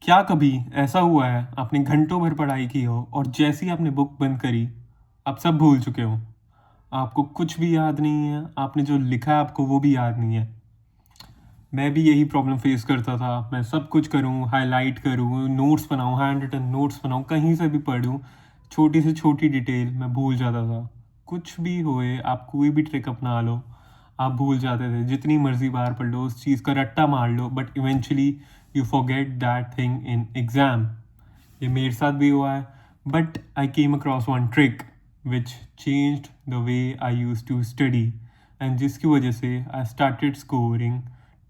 क्या कभी ऐसा हुआ है आपने घंटों भर पढ़ाई की हो और जैसे ही आपने बुक बंद करी आप सब भूल चुके हो। आपको कुछ भी याद नहीं है, आपने जो लिखा है आपको वो भी याद नहीं है। मैं भी यही प्रॉब्लम फेस करता था। मैं सब कुछ करूँ, हाईलाइट करूँ, नोट्स बनाऊँ, हैंड रिटन नोट्स बनाऊँ, कहीं से भी पढ़ूँ, छोटी से छोटी डिटेल मैं भूल जाता था। कुछ भी होए, आप कोई भी ट्रिक अपना लो, आप भूल जाते थे। जितनी मर्जी बार पढ़ लो, उस चीज़ का रट्टा मार लो, but eventually you forget that thing in exam. ये मेरे साथ भी हुआ है। But I came across one trick which changed the way I use to study, and जिसकी वजह से I started scoring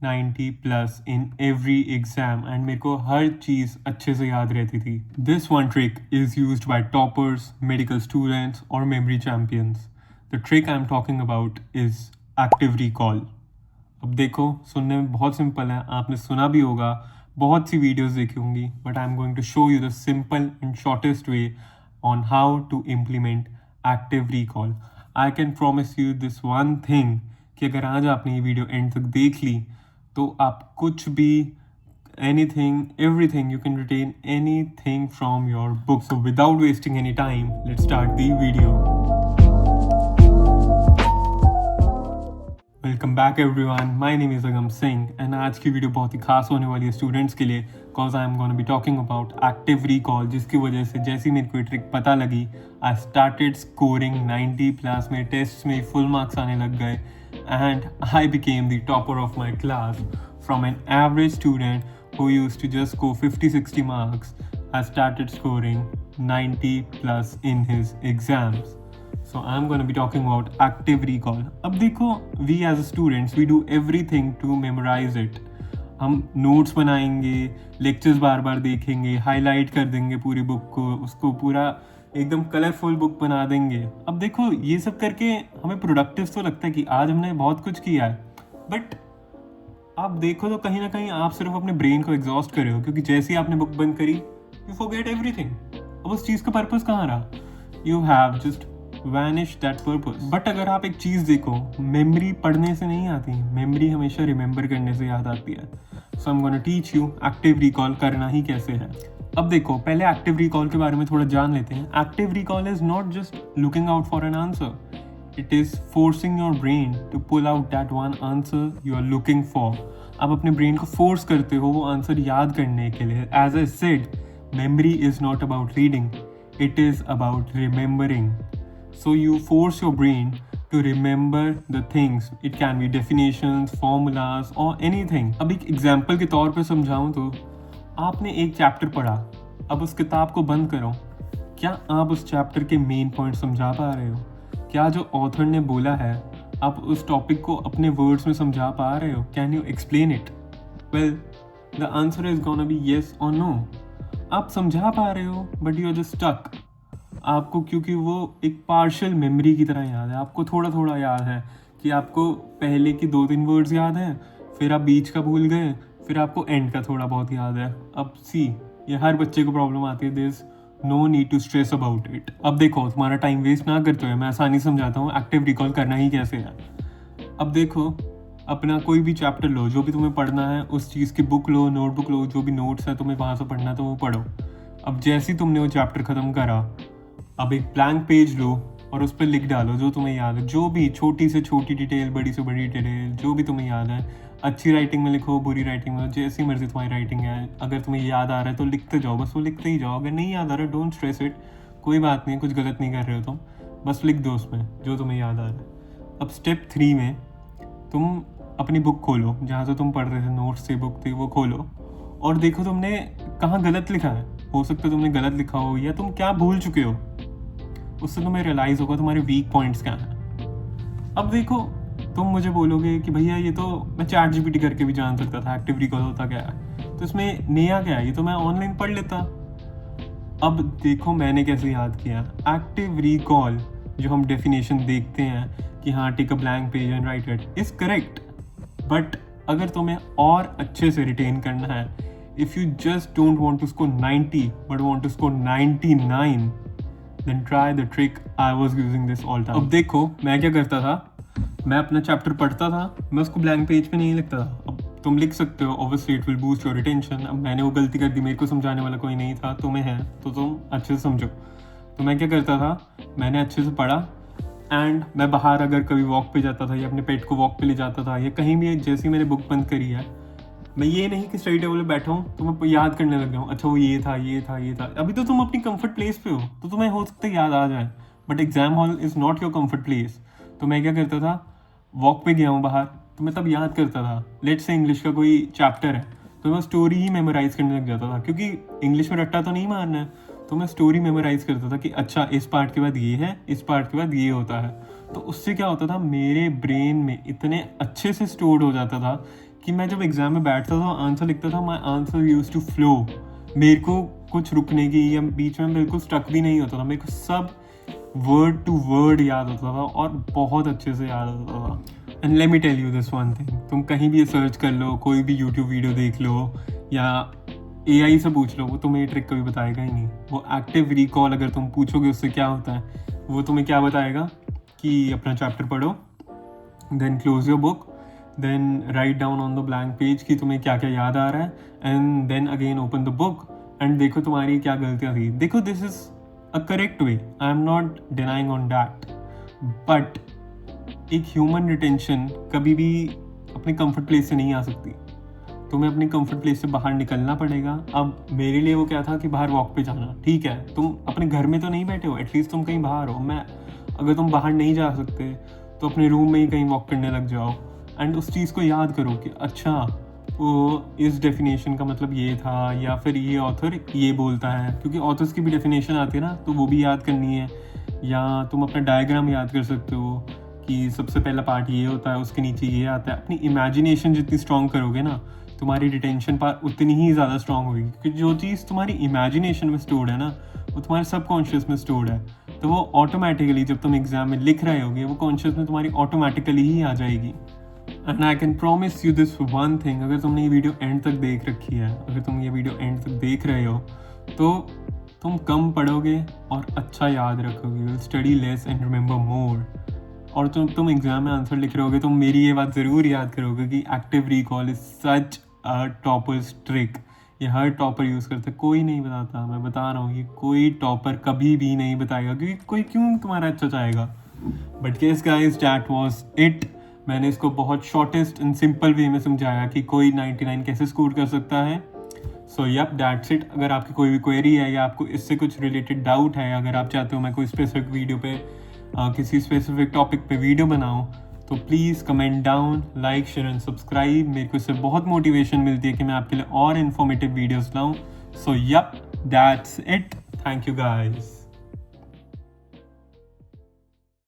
90 plus in every exam, and मेरे को हर चीज़ अच्छे से याद रहती थी। This one trick is used by toppers, medical students और memory champions. The trick I am talking about is active recall. अब देखो, सुनने में बहुत सिंपल है, आपने सुना भी होगा, बहुत सी वीडियोस देखी होंगी, but I am going to show you the simple and shortest way on how to implement active recall. I can promise you this one thing कि अगर आज आपने ये वीडियो एंड तक देख ली तो आप कुछ भी, anything, everything, you can retain anything from your book. So without wasting any time, let's start the video. Welcome back everyone, my name is Agam Singh, and आज की वीडियो बहुत ही खास होने वाली है स्टूडेंट्स के लिए, because I am gonna be talking about active recall, जिसकी वजह से जैसे ही मेरे को ये ट्रिक पता लगी, आई स्टार्टेड स्कोरिंग 90 प्लस। मेरे टेस्ट में फुल मार्क्स आने लग गए and I became the topper of my class. From an average student who used to just score 50-60 marks, I started scoring 90 plus in his exams. So I'm going to be talking about active recall. अब देखो, we as students, we do everything to memorize it. हम notes बनाएंगे, lectures बार बार देखेंगे, highlight कर देंगे पूरी book को, उसको पूरा एकदम कलरफुल बुक बना देंगे। अब देखो, ये सब करके हमें प्रोडक्टिव तो लगता है कि आज हमने बहुत कुछ किया है, बट आप देखो तो कहीं ना कहीं आप सिर्फ अपने ब्रेन को एग्जॉस्ट कर रहे हो, क्योंकि जैसे ही आपने बुक बंद करी यू फॉरगेट एवरीथिंग। अब उस चीज़ का पर्पस कहाँ रहा? You have just vanish that purpose. But अगर आप एक चीज़ देखो, मेमोरी पढ़ने से नहीं आती, मेमोरी हमेशा रिमेंबर करने से याद आती है। So I am gonna teach you active recall करना ही कैसे है। अब देखो, पहले एक्टिव रिकॉल के बारे में थोड़ा जान लेते हैं। Active recall is not just looking out for an answer, it is forcing your brain to pull out that one answer you are looking for. आप अपने ब्रेन को फोर्स करते हो वो आंसर याद करने के लिए। As I said, memory is not about reading, it is about remembering. So you force your brain to remember the things. It can be definitions, formulas or anything. अब एक एग्जाम्पल के तौर पे समझाऊँ तो, आपने एक चैप्टर पढ़ा, अब उस किताब को बंद करो, क्या आप उस चैप्टर के मेन पॉइंट समझा पा रहे हो? क्या जो ऑथर ने बोला है आप उस टॉपिक को अपने वर्ड्स में समझा पा रहे हो? Can you explain it? Well, the answer is gonna be yes और नो। आप समझा पा रहे हो but you are just stuck. आपको क्योंकि वो एक पार्शियल मेमोरी की तरह याद है, आपको थोड़ा थोड़ा याद है कि आपको पहले की 2-3 वर्ड्स याद हैं, फिर आप बीच का भूल गए, फिर आपको एंड का थोड़ा बहुत याद है। अब सी, ये हर बच्चे को प्रॉब्लम आती है। This no need to stress about it. अब देखो, तुम्हारा टाइम वेस्ट ना करते हुए मैं आसानी समझाता हूँ एक्टिव रिकॉल करना ही कैसे है। अब देखो, अपना कोई भी चैप्टर लो, जो भी तुम्हें पढ़ना है उस चीज़ की बुक लो, नोटबुक लो, जो भी नोट्स है तुम्हें वहाँ से पढ़ना है तो वो पढ़ो। अब जैसे ही तुमने वो चैप्टर ख़त्म करा, अब एक ब्लैंक पेज लो और उस पर लिख डालो जो तुम्हें याद है, जो भी छोटी से छोटी डिटेल, बड़ी से बड़ी डिटेल, जो भी तुम्हें याद है। अच्छी राइटिंग में लिखो, बुरी राइटिंग में, जैसी मर्जी तुम्हारी राइटिंग है। अगर तुम्हें याद आ रहा है तो लिखते जाओ, बस वो लिखते ही जाओ। अगर नहीं याद आ रहा है, डोंट स्ट्रेस इट, कोई बात नहीं, कुछ गलत नहीं कर रहे हो तुम, बस लिख दो उसमें जो तुम्हें याद आ रहा है। अब स्टेप 3 में तुम अपनी बुक खोलो, जहाँ से तुम पढ़ रहे थे, नोट्स से बुक थी, वो खोलो और देखो तुमने कहाँ गलत लिखा है। हो सकता है तुमने गलत लिखा हो या तुम क्या भूल चुके हो, उससे तुम्हें रियलाइज़ होगा तुम्हारे वीक पॉइंट्स क्या हैं। अब देखो, तुम मुझे बोलोगे कि भैया ये तो मैं चैट जीपीटी करके भी जान सकता था एक्टिव रिकॉल होता क्या है, तो इसमें नया क्या है, ये तो मैं ऑनलाइन पढ़ लेता। अब देखो मैंने कैसे याद किया। एक्टिव रिकॉल जो हम डेफिनेशन देखते हैं कि हाँ, take a blank page and write it, is correct, but अगर तुम्हें और अच्छे से रिटेन करना है, if you just don't want to score 90 but want to score 99, then try the trick I was using this all time. अब देखो, मैं क्या करता था, मैं अपना चैप्टर पढ़ता था, मैं उसको ब्लैंक पेज पे नहीं लिखता था। अब तुम लिख सकते हो, obviously it will boost your retention. अब मैंने वो गलती कर दी, मेरे को समझाने वाला कोई नहीं था, तुम्हें है तो तुम अच्छे से समझो। तो मैं क्या करता था, मैंने अच्छे से पढ़ा एंड मैं बाहर अगर कभी वॉक पे जाता था या अपने पेट को वॉक पे ले जाता था या कहीं भी, जैसे ही मैंने बुक बंद करी है, मैं ये नहीं कि स्टडी टेबल पे बैठा हूँ तो मैं याद करने लग जाऊँ, अच्छा वो ये था ये था ये था। अभी तो तुम अपनी कंफर्ट प्लेस पे हो तो तुम्हें हो सकता है याद आ जाए, but exam hall is not your comfort place. तो मैं क्या करता था, वॉक पे गया हूँ बाहर तो मैं तब याद करता था, लेट से इंग्लिश का कोई चैप्टर है तो मैं स्टोरी ही मेमोराइज करने लग जाता था, क्योंकि इंग्लिश में रट्टा तो नहीं मारना है। तो मैं स्टोरी मेमोराइज करता था कि अच्छा इस पार्ट के बाद ये है, इस पार्ट के बाद ये होता है। तो उससे क्या होता था, मेरे ब्रेन में इतने अच्छे से स्टोर्ड हो जाता था कि मैं जब एग्जाम में बैठता था आंसर लिखता था, my answer use to flow. मेरे को कुछ रुकने की या बीच में बिल्कुल स्टक भी नहीं होता था, मेरे को सब वर्ड टू वर्ड याद होता था और बहुत अच्छे से याद होता था। And let me tell you this one thing, तुम कहीं भी सर्च कर लो, कोई भी यूट्यूब वीडियो देख लो या AI से पूछ लो, वो तुम्हें ये ट्रिक कभी बताएगा ही नहीं। वो एक्टिव रिकॉल अगर तुम पूछोगे उससे क्या होता है, वो तुम्हें क्या बताएगा कि अपना चैप्टर पढ़ो, then close your book, then write down on the blank page कि तुम्हें क्या क्या याद आ रहा है, and then again open the book and देखो तुम्हारी क्या गलतियाँ थी। देखो this is a correct way, I am not denying on that, but एक ह्यूमन रिटेंशन कभी भी अपने कंफर्ट प्लेस से नहीं आ सकती, तुम्हें अपनी कंफर्ट प्लेस से बाहर निकलना पड़ेगा। अब मेरे लिए वो क्या था कि बाहर वॉक पे जाना, ठीक है, तुम अपने घर में तो नहीं बैठे हो, एटलीस्ट तुम कहीं बाहर हो। मैं अगर तुम बाहर नहीं जा सकते तो अपने रूम में ही कहीं वॉक करने लग जाओ एंड उस चीज़ को याद करो कि अच्छा वो इस डेफिनेशन का मतलब ये था, या फिर ये ऑथर ये बोलता है, क्योंकि ऑथर्स की भी डेफिनेशन आती है ना, तो वो भी याद करनी है। या तुम अपना डायग्राम याद कर सकते हो कि सबसे पहला पार्ट ये होता है, उसके नीचे ये आता है। अपनी इमेजिनेशन जितनी स्ट्रॉन्ग करोगे ना, तुम्हारी रिटेंशन पावर उतनी ही ज़्यादा स्ट्रॉन्ग होगी, क्योंकि जो चीज़ तुम्हारी इमेजिनेशन में स्टोर्ड है ना, वो तुम्हारे सबकॉन्शियस में स्टोर्ड है। तो वो ऑटोमेटिकली जब तुम एग्जाम में लिख रहे होगे, वो कॉन्शियस में तुम्हारी ऑटोमेटिकली ही आ जाएगी। And I can promise you this one thing, अगर तुमने ये वीडियो एंड तक देख रखी है, अगर तुम ये वीडियो एंड तक देख रहे हो, तो तुम कम पढ़ोगे और अच्छा याद रखोगे, will study less and remember more. और तुम एग्जाम में आंसर लिख रहे होगे तो मेरी ये बात ज़रूर याद करोगे कि active recall is such a toppers trick. ये हर टॉपर यूज़ करते, कोई नहीं बताता, मैं बता रहा हूँ, ये कोई टॉपर कभी भी नहीं बताएगा, क्योंकि कोई क्यों तुम्हारा अच्छा चाहेगा। But yes guys, that was it. मैंने इसको बहुत शॉर्टेस्ट एंड सिंपल वे में समझाया कि कोई 99 कैसे स्कोर कर सकता है। So yup, that's it. अगर आपकी कोई भी क्वेरी है या आपको इससे कुछ रिलेटेड डाउट है, अगर आप चाहते हो मैं कोई स्पेसिफिक वीडियो पे किसी स्पेसिफिक टॉपिक पे वीडियो बनाऊँ, तो please comment down, like share and subscribe. मेरे को इससे बहुत मोटिवेशन मिलती है कि मैं आपके लिए और इन्फॉर्मेटिव वीडियोस लाऊँ। So yup, that's it. Thank you guys.